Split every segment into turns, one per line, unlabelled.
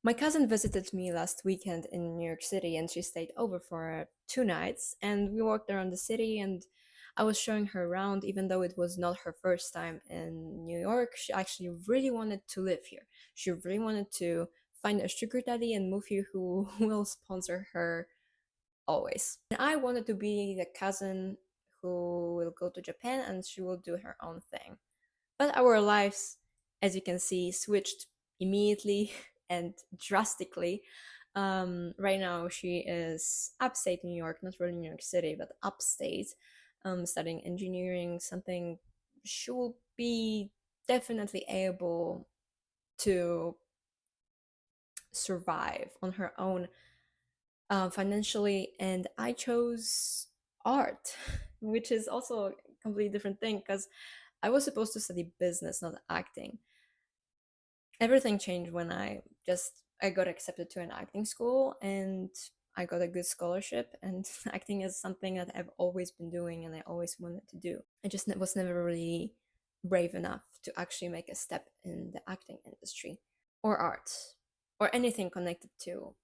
My cousin visited me last weekend in New York City and she stayed over for 2 nights and we walked around the city and I was showing her around even though it was not her first time in New York. She actually really wanted to live here. She really wanted to find a sugar daddy and move here who will sponsor her always. And I wanted to be the cousin who will go to Japan and she will do her own thing. But our lives, as you can see, switched immediately and drastically. Right now, she is upstate New York, not really New York City, but upstate, studying engineering, something she will be definitely able to survive on her own financially. And I chose art, which is also a completely different thing because I was supposed to study business, not acting. Everything changed when I got accepted to an acting school and I got a good scholarship and acting is something that I've always been doing and I always wanted to do. I just was never really brave enough to actually make a step in the acting industry or art or anything connected to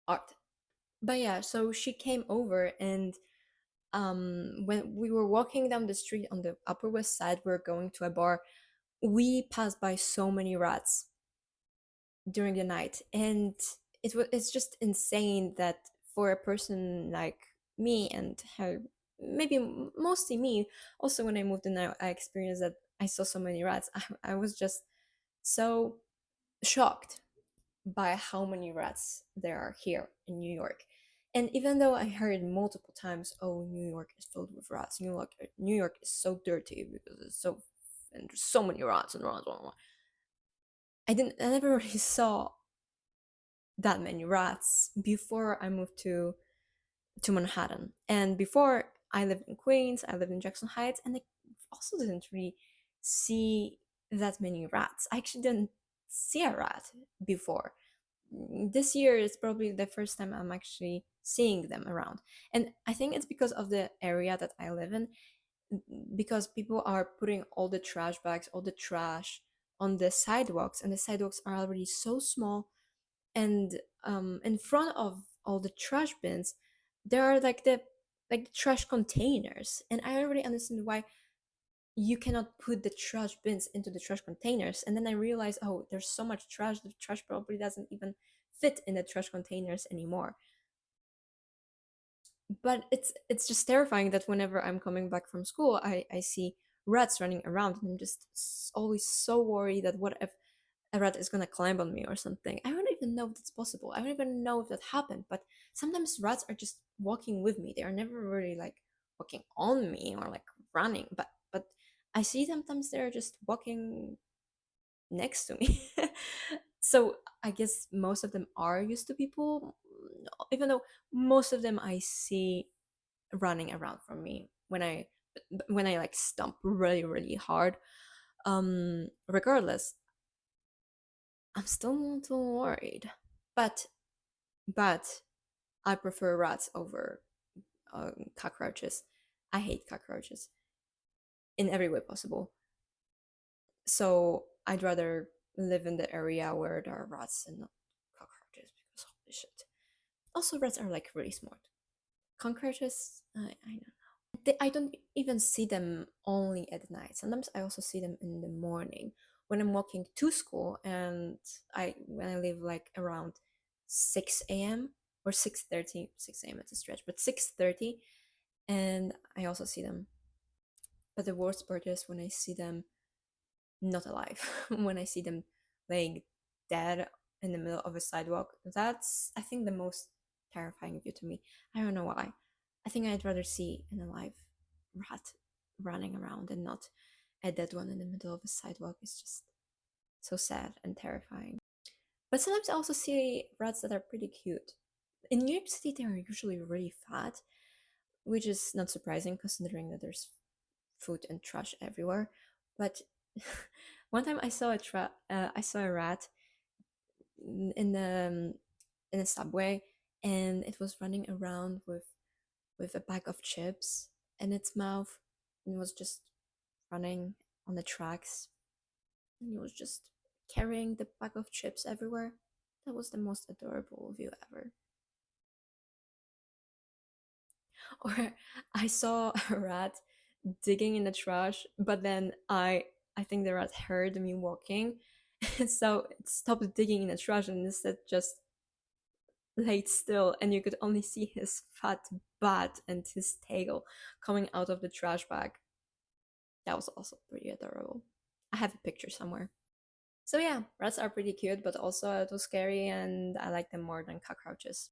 art. But yeah, so she came over and when we were walking down the street on the Upper West Side, we are going to a bar. We passed by so many rats during the night, and it's just insane that for a person like me and her, maybe mostly me. Also, when I moved in, I experienced that I saw so many rats. I was just so shocked by how many rats there are here in New York. And even though I heard multiple times, "Oh, New York is filled with rats. New York is so dirty because it's so and there's so many rats and rats." I never really saw that many rats before I moved to Manhattan. And before I lived in Queens, I lived in Jackson Heights, and I also didn't really see that many rats. I actually didn't see a rat before. This year is probably the first time I'm actually seeing them around. And I think it's because of the area that I live in, because people are putting all the trash bags, all the trash on the sidewalks, and the sidewalks are already so small. And in front of all the trash bins, there are like the trash containers, and I don't really understand why you cannot put the trash bins into the trash containers. And then I realized, oh, there's so much trash, the trash probably doesn't even fit in the trash containers anymore. But it's just terrifying that whenever I'm coming back from school, I see rats running around, and I'm just always so worried that what if a rat is gonna climb on me or something. I don't even know if that's possible. I don't even know if that happened. But sometimes rats are just walking with me. They are never really like walking on me or like running. But I see sometimes they're just walking next to me. So I guess most of them are used to people, even though most of them I see running around from me when I like stomp really really hard. Regardless, I'm still a little worried. But but I prefer rats over cockroaches. I hate cockroaches in every way possible. So I'd rather live in the area where there are rats and not cockroaches because holy shit. Also, rats are like really smart. Cockroaches, I don't know. I don't even see them only at night. Sometimes I also see them in the morning when I'm walking to school, and when I live like around 6 a.m. or 6:30. 6 a.m. It's a stretch, but 6:30, and I also see them. But the worst part is when I see them not alive, when I see them laying dead in the middle of a sidewalk. That's, I think, the most terrifying view to me. I don't know why. I think I'd rather see an alive rat running around and not a dead one in the middle of a sidewalk. It's just so sad and terrifying. But sometimes I also see rats that are pretty cute. In New York City, they are usually really fat, which is not surprising considering that there's food and trash everywhere. But one time I saw a rat in the in a subway, and it was running around with a bag of chips in its mouth, and it was just running on the tracks, and it was just carrying the bag of chips everywhere. That was the most adorable view ever. Or I saw a rat digging in the trash, but then I think the rat heard me walking, so it stopped digging in the trash and instead just laid still, and you could only see his fat butt and his tail coming out of the trash bag. That was also pretty adorable. I have a picture somewhere. So yeah, rats are pretty cute, but also a little scary, and I like them more than cockroaches.